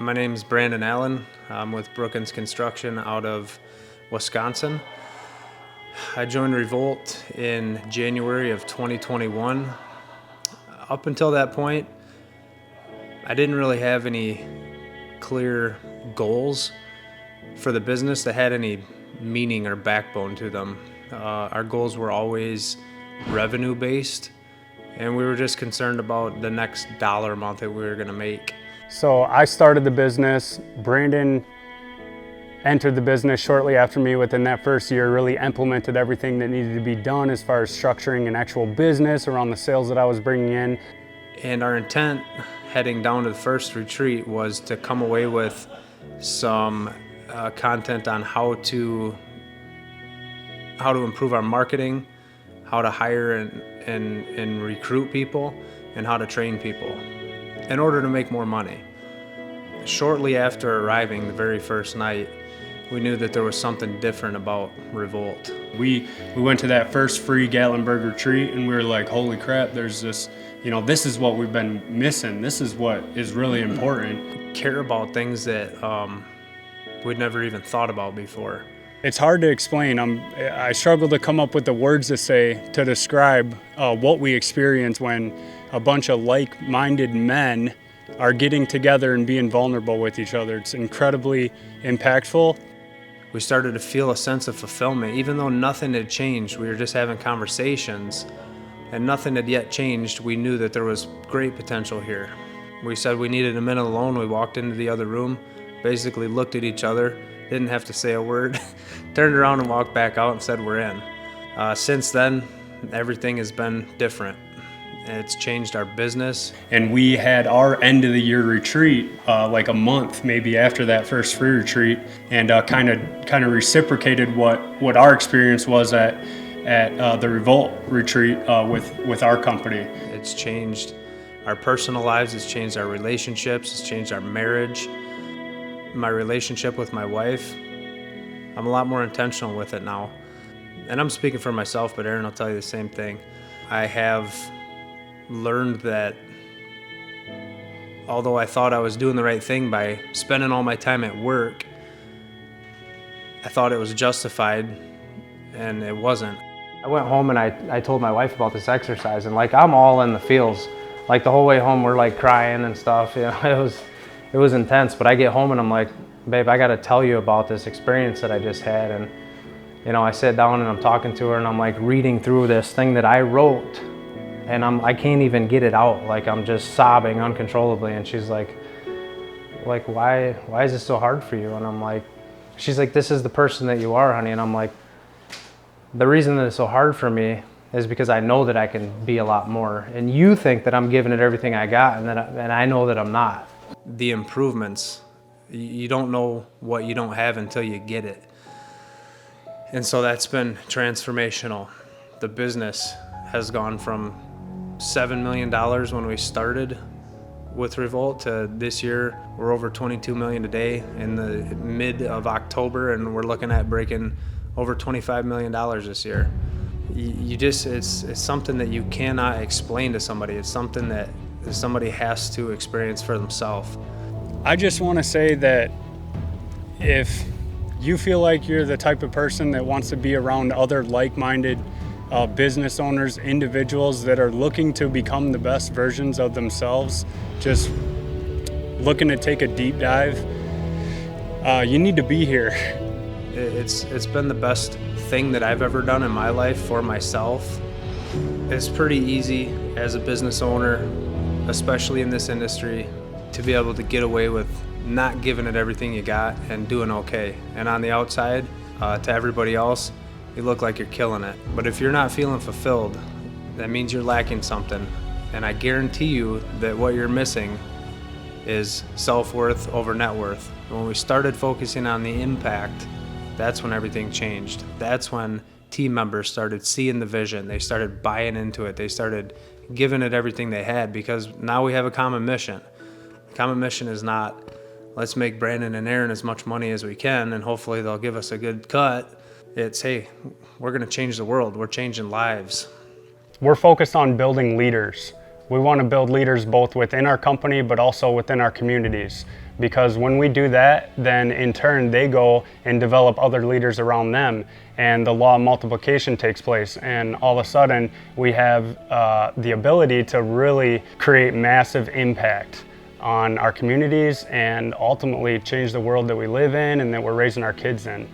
My name's Brandon Allen. I'm with Brookens Construction out of Wisconsin. I joined REVOLT in January of 2021. Up until that point, I didn't really have any clear goals for the business that had any meaning or backbone to them. Our goals were always revenue based, and we were just concerned about the next dollar amount that we were going to make. So I started the business. Brandon entered the business shortly after me. Within that first year, really implemented everything that needed to be done as far as structuring an actual business around the sales that I was bringing in. And our intent heading down to the first retreat was to come away with some content on how to improve our marketing, how to hire and recruit people, and how to train people in order to make more money. Shortly after arriving the very first night, we knew that there was something different about REVOLT. We went to that first free Gatlinburg retreat and we were like, holy crap, there's this, this is what we've been missing. This is what is really important. Care about things that we'd never even thought about before. It's hard to explain. I struggle to come up with the words to describe what we experience when a bunch of like-minded men are getting together and being vulnerable with each other. It's incredibly impactful. We started to feel a sense of fulfillment. Even though nothing had changed, we were just having conversations, and nothing had yet changed, we knew that there was great potential here. We said we needed a minute alone. We walked into the other room, basically looked at each other, didn't have to say a word, turned around and walked back out and said we're in. Since then, everything has been different. It's changed our business. And we had our end of the year retreat like a month maybe after that first free retreat, and kind of reciprocated what our experience was at the REVOLT retreat with our company. It's changed our personal lives, it's changed our relationships, it's changed our marriage. My relationship with my wife, I'm a lot more intentional with it now. And I'm speaking for myself, but Aaron will tell you the same thing. I have learned that although I thought I was doing the right thing by spending all my time at work, I thought it was justified, and it wasn't. I went home and I told my wife about this exercise, and I'm all in the feels. The whole way home we're crying and stuff. It was intense, but I get home and I'm like, babe, I gotta tell you about this experience that I just had. And I sit down and I'm talking to her and I'm reading through this thing that I wrote, and I can't even get it out. I'm just sobbing uncontrollably, and she's like, why is this so hard for you? And I'm like, she's like, this is the person that you are, honey. And I'm like, the reason that it's so hard for me is because I know that I can be a lot more. And you think that I'm giving it everything I got, and I know that I'm not. The improvements, you don't know what you don't have until you get it. And so that's been transformational. The business has gone from $7 million when we started with REVOLT to this year we're over $22 million today in the mid of October, and we're looking at breaking over $25 million this year. It's something that you cannot explain to somebody. It's something that somebody has to experience for themselves. I just want to say that if you feel like you're the type of person that wants to be around other like-minded business owners, individuals that are looking to become the best versions of themselves, just looking to take a deep dive, you need to be here. It's been the best thing that I've ever done in my life for myself. It's pretty easy as a business owner, especially in this industry, to be able to get away with not giving it everything you got and doing okay. And on the outside, to everybody else, you look like you're killing it. But if you're not feeling fulfilled, that means you're lacking something. And I guarantee you that what you're missing is self-worth over net worth. When we started focusing on the impact, that's when everything changed. That's when team members started seeing the vision. They started buying into it. They started giving it everything they had, because now we have a common mission. The common mission is not, let's make Brandon and Aaron as much money as we can and hopefully they'll give us a good cut. It's, hey, we're gonna change the world. We're changing lives. We're focused on building leaders. We want to build leaders both within our company, but also within our communities. because when we do that, then in turn they go and develop other leaders around them, and the law of multiplication takes place, and all of a sudden we have the ability to really create massive impact on our communities and ultimately change the world that we live in and that we're raising our kids in.